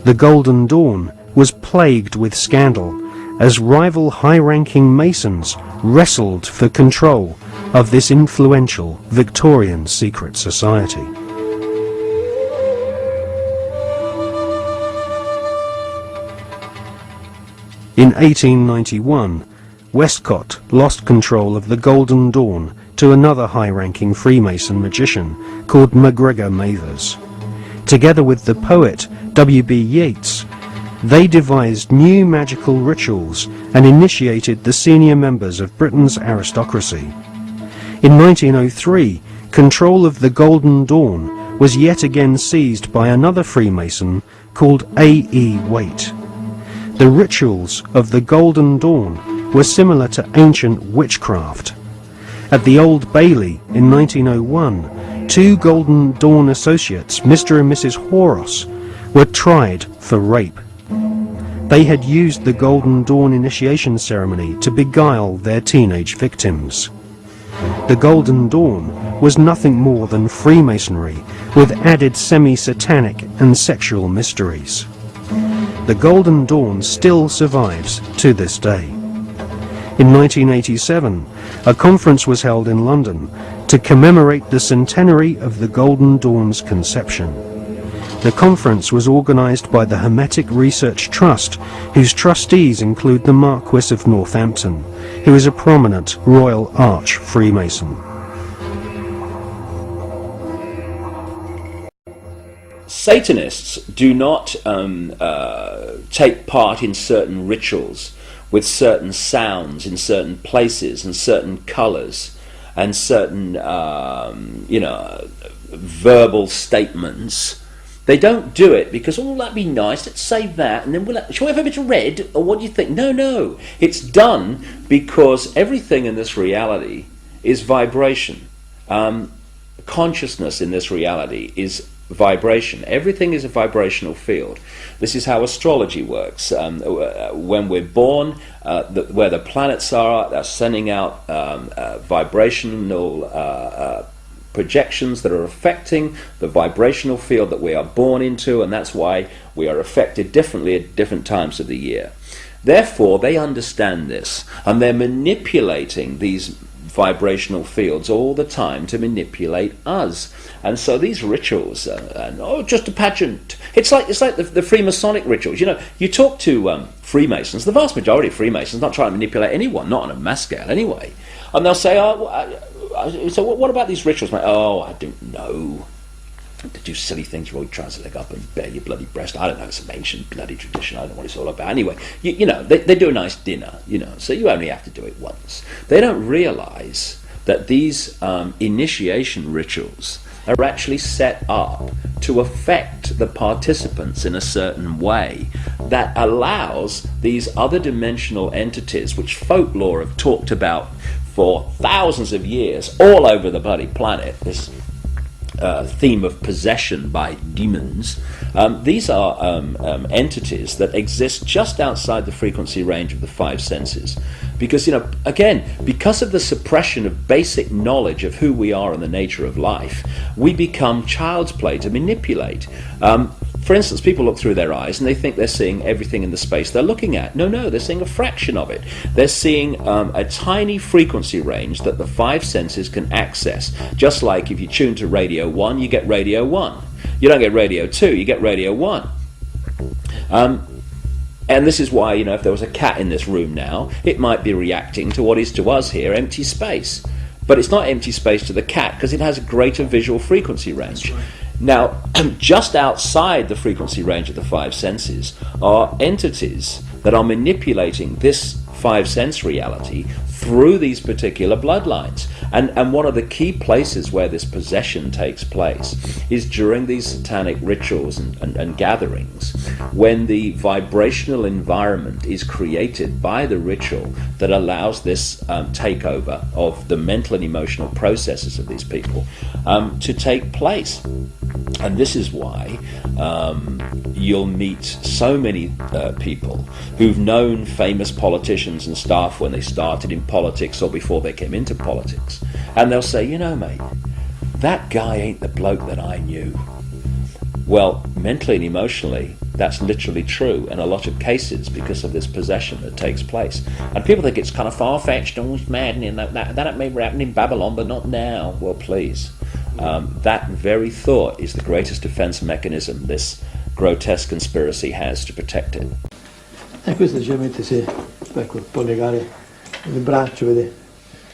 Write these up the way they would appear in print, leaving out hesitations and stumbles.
The Golden Dawn was plagued with scandal as rival high-ranking Masons wrestled for control of this influential Victorian secret society. In 1891, Westcott lost control of the Golden Dawn to another high-ranking Freemason magician called MacGregor Mathers. Together with the poet W.B. Yeats, they devised new magical rituals and initiated the senior members of Britain's aristocracy. In 1903, control of the Golden Dawn was yet again seized by another Freemason called A.E. Waite. The rituals of the Golden Dawn were similar to ancient witchcraft. At the Old Bailey in 1901, two Golden Dawn associates, Mr. and Mrs. Horos, were tried for rape. They had used the Golden Dawn initiation ceremony to beguile their teenage victims. The Golden Dawn was nothing more than Freemasonry with added semi-satanic and sexual mysteries. The Golden Dawn still survives to this day. In 1987, a conference was held in London to commemorate the centenary of the Golden Dawn's conception. The conference was organised by the Hermetic Research Trust, whose trustees include the Marquis of Northampton, who is a prominent Royal Arch Freemason. Satanists do not take part in certain rituals with certain sounds in certain places and certain colours and certain verbal statements. They don't do it because, oh, that'd be nice, let's save that, and then shall we have a bit of red, or what do you think? No. It's done because everything in this reality is vibration. Consciousness in this reality is vibration. Everything is a vibrational field. This is how astrology works. When we're born, where the planets are, they're sending out vibrational projections that are affecting the vibrational field that we are born into, and that's why we are affected differently at different times of the year. Therefore, they understand this, and they're manipulating these vibrational fields all the time to manipulate us. And so these rituals are just a pageant. It's like the Freemasonic rituals. You know, you talk to Freemasons, the vast majority of Freemasons not trying to manipulate anyone, not on a mass scale anyway, and they'll say, so what about these rituals, mate? Oh, I don't know. To do silly things, you always try to leg up and bare your bloody breast. I don't know, it's some ancient bloody tradition. I don't know what it's all about. Anyway, you know, they do a nice dinner, you know, so you only have to do it once. They don't realise that these initiation rituals are actually set up to affect the participants in a certain way that allows these other dimensional entities, which folklore have talked about for thousands of years all over the bloody planet, this theme of possession by demons. These are entities that exist just outside the frequency range of the five senses. Because, you know, again, because of the suppression of basic knowledge of who we are and the nature of life, we become child's play to manipulate. For instance, people look through their eyes and they think they're seeing everything in the space they're looking at. No, they're seeing a fraction of it. They're seeing a tiny frequency range that the five senses can access. Just like if you tune to radio 1, you get radio 1. You don't get radio 2, you get radio 1. And this is why, you know, if there was a cat in this room now, it might be reacting to what is to us here empty space. But it's not empty space to the cat because it has a greater visual frequency range. Now, just outside the frequency range of the five senses are entities that are manipulating this five sense reality through these particular bloodlines. And one of the key places where this possession takes place is during these satanic rituals and gatherings, when the vibrational environment is created by the ritual that allows this takeover of the mental and emotional processes of these people to take place. And this is why you'll meet so many people who've known famous politicians and staff when they started in politics or before they came into politics. And they'll say, you know, mate, that guy ain't the bloke that I knew. Well, mentally and emotionally, that's literally true in a lot of cases because of this possession that takes place. And people think it's kind of far-fetched, almost maddening, that may happen in Babylon, but not now. Well, please. That very thought is the greatest defense mechanism this grotesque conspiracy has to protect it. E questo diciamo se ecco, può legare il braccio, vede?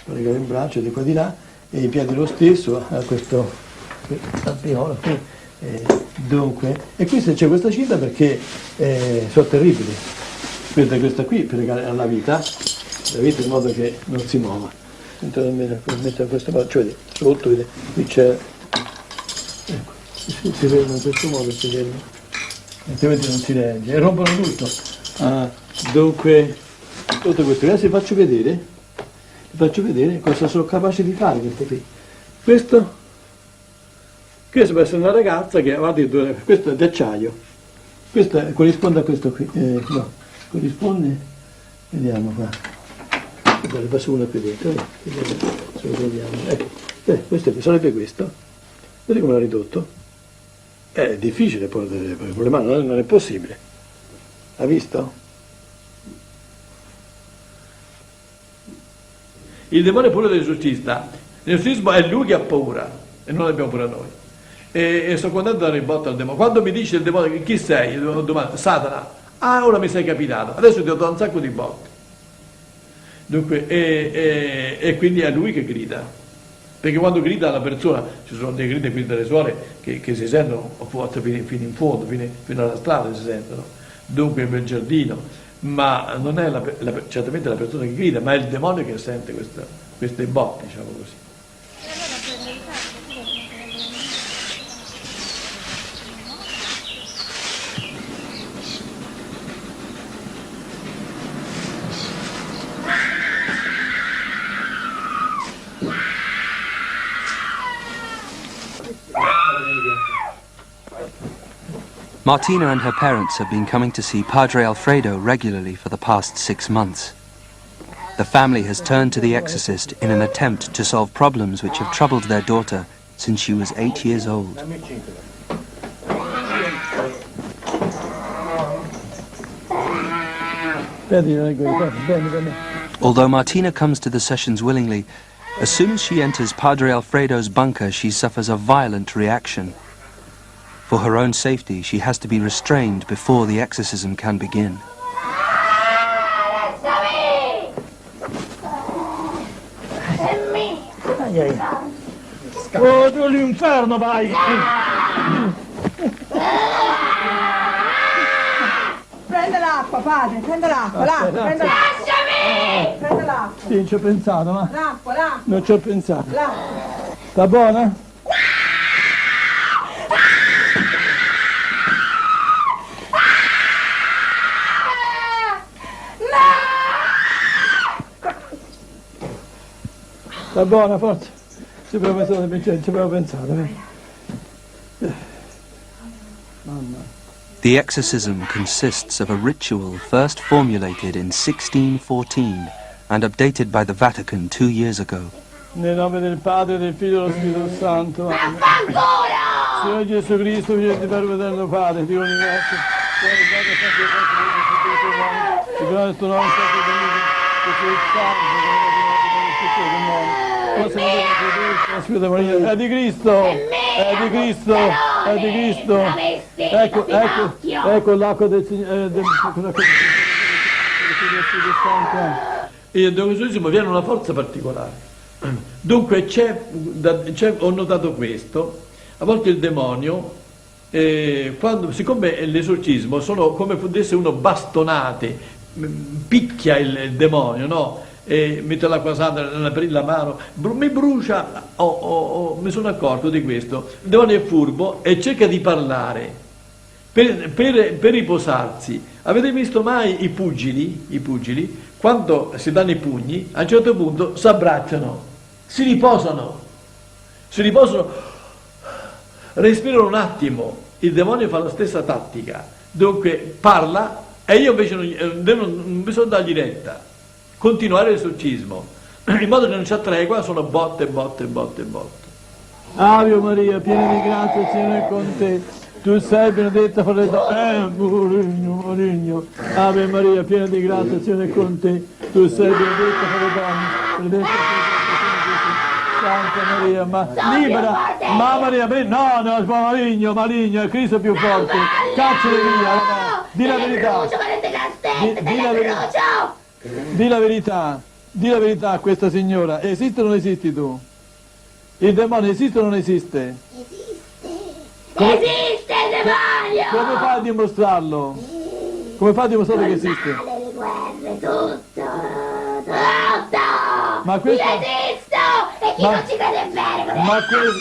Può legare il braccio di qua di là e i piedi lo stesso a questo alveolo qui. Dunque, e qui c'è questa cinta perché sono terribili. Questa qui per legare alla vita in modo che non si muova. Mettere questo braccio, vedi, sotto, vedi, qui c'è, ecco, si ferma in questo modo, si ferma, altrimenti non si regge, e rompono tutto. Dunque, tutto questo, adesso vi faccio vedere cosa sono capace di fare queste qui. Questo può essere una ragazza che, guardi, questo è d'acciaio, questo corrisponde a questo qui, no, corrisponde, vediamo qua, ne passo una qui dentro, se lo troviamo, ecco, questo sarebbe questo, vedete come l'ha ridotto? È difficile poi con le mani, non è possibile, ha visto? Il demone è pure dell'esorcista, l'esorcismo è lui che ha paura e non abbiamo paura noi. E sono contento di dare il botto al demonio. Quando mi dice il demonio chi sei, io domando, Satana, ora mi sei capitato, adesso ti ho dato un sacco di botte. Dunque, e quindi è lui che grida, perché quando grida la persona, ci sono dei gridi qui delle suore che si sentono a volte fino in fondo, fino alla strada si sentono, dunque nel giardino, ma non è certamente la persona che grida, ma è il demonio che sente queste botte, diciamo così. Martina and her parents have been coming to see Padre Alfredo regularly for the past 6 months. The family has turned to the exorcist in an attempt to solve problems which have troubled their daughter since she was 8 years old. Although Martina comes to the sessions willingly, as soon as she enters Padre Alfredo's bunker, she suffers a violent reaction. For her own safety, she has to be restrained before the exorcism can begin. Oh, tu all'inferno vai! Prende l'acqua, padre, prende l'acqua, prende l'acqua. Lasciami! Prende l'acqua. Sì, non ci ho pensato, ma L'acqua. non ci ho pensato. L'acqua. Sta buona? Sta buona, forza. Ci avevo pensato. Mamma. The exorcism consists of a ritual first formulated in 1614 and updated by the Vatican 2 years ago. Nel nome del Padre, del Figlio e dello Spirito Santo. Signore Gesù Cristo, figlio di Padre eterno Padre, Dio universo, il grande tuo nome, è di Cristo, è di Cristo, è di Cristo. Ecco l'acqua del Signore, il Gesù viene una forza particolare. Dunque ho notato questo, a volte il demonio, siccome l'esorcismo sono come fosse uno bastonate, picchia il demonio, no? E mette l'acqua santa nella mano, mi brucia, mi sono accorto di questo. Il demonio è furbo e cerca di parlare per riposarsi. Avete visto mai i pugili, quando si danno i pugni, a un certo punto si abbracciano, si riposano, respirano un attimo. Il demonio fa la stessa tattica, dunque parla e io invece non bisogna dargli retta, continuare l'esorcismo, in modo che non c'è tregua, sono botte. Ave Maria, piena di grazia, il Signore è con te. Tu sei benedetta fra le donne. Maligno, maligno. Ave Maria, piena di grazia, il Signore è con te. Tu sei benedetta fra le donne. Benedetta Santa Maria, ma libera. Ma Maria, no, no, maligno, maligno, è Cristo più forte. Cacciali via. Di la verità. Di la verità. Di la verità a questa signora. Esiste o non esisti tu? Il demonio esiste o non esiste? Esiste il demonio! Come fai a dimostrarlo? Come fai a dimostrare che esiste? Le guerre, tutto! Ma questo... Io esisto! E chi non ci crede bene? Ma questo...